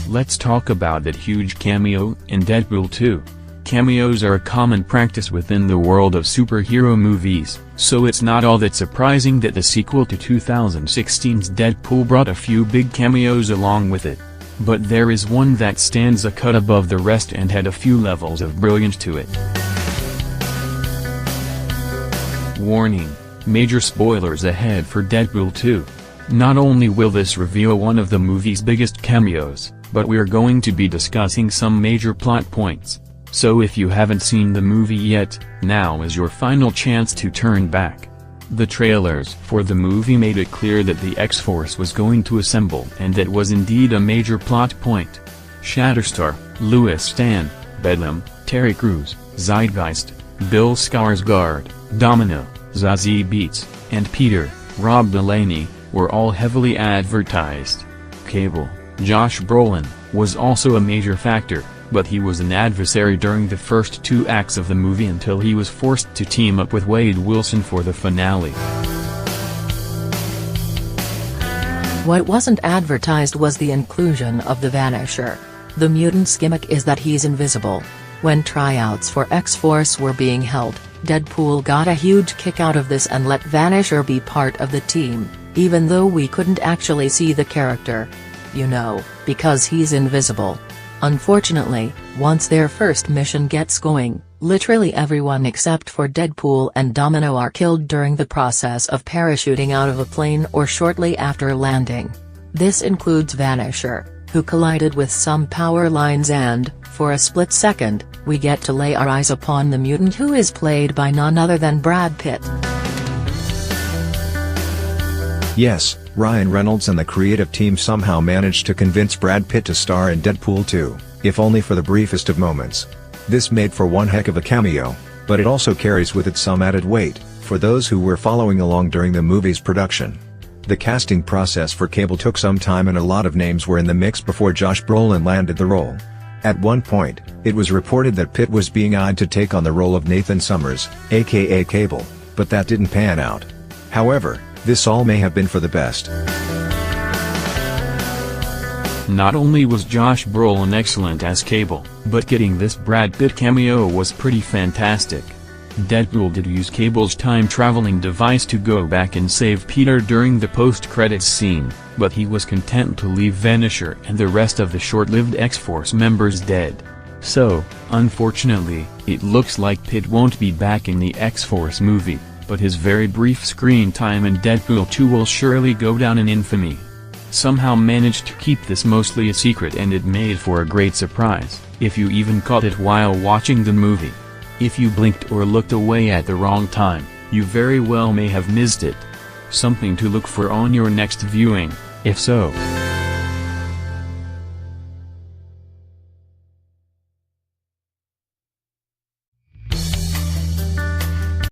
Let's talk about that huge cameo in Deadpool 2. Cameos are a common practice within the world of superhero movies, so it's not all that surprising that the sequel to 2016's Deadpool brought a few big cameos along with it. But there is one that stands a cut above the rest and had a few levels of brilliance to it. Warning: major spoilers ahead for Deadpool 2. Not only will this reveal one of the movie's biggest cameos, but we're going to be discussing some major plot points. So if you haven't seen the movie yet, now is your final chance to turn back. The trailers for the movie made it clear that the X-Force was going to assemble, and that was indeed a major plot point. Shatterstar, Louis Stan, Bedlam, Terry Crews, Zeitgeist, Bill Skarsgård, Domino, Zazie Beetz, and Peter, Rob Delaney, were all heavily advertised. Cable, Josh Brolin, was also a major factor, but he was an adversary during the first 2 acts of the movie until he was forced to team up with Wade Wilson for the finale. What wasn't advertised was the inclusion of the Vanisher. The mutant's gimmick is that he's invisible. When tryouts for X-Force were being held, Deadpool got a huge kick out of this and let Vanisher be part of the team, even though we couldn't actually see the character. You know, because he's invisible. Unfortunately, once their first mission gets going, literally everyone except for Deadpool and Domino are killed during the process of parachuting out of a plane or shortly after landing. This includes Vanisher, who collided with some power lines, and, for a split second, we get to lay our eyes upon the mutant, who is played by none other than Brad Pitt. Yes, Ryan Reynolds and the creative team somehow managed to convince Brad Pitt to star in Deadpool 2, if only for the briefest of moments. This made for one heck of a cameo, but it also carries with it some added weight, for those who were following along during the movie's production. The casting process for Cable took some time and a lot of names were in the mix before Josh Brolin landed the role. At one point, it was reported that Pitt was being eyed to take on the role of Nathan Summers, aka Cable, but that didn't pan out. However, this all may have been for the best. Not only was Josh Brolin excellent as Cable, but getting this Brad Pitt cameo was pretty fantastic. Deadpool did use Cable's time-traveling device to go back and save Peter during the post-credits scene, but he was content to leave Vanisher and the rest of the short-lived X-Force members dead. So, unfortunately, it looks like Pitt won't be back in the X-Force movie, but his very brief screen time in Deadpool 2 will surely go down in infamy. Somehow managed to keep this mostly a secret, and it made for a great surprise, if you even caught it while watching the movie. If you blinked or looked away at the wrong time, you very well may have missed it. Something to look for on your next viewing, if so.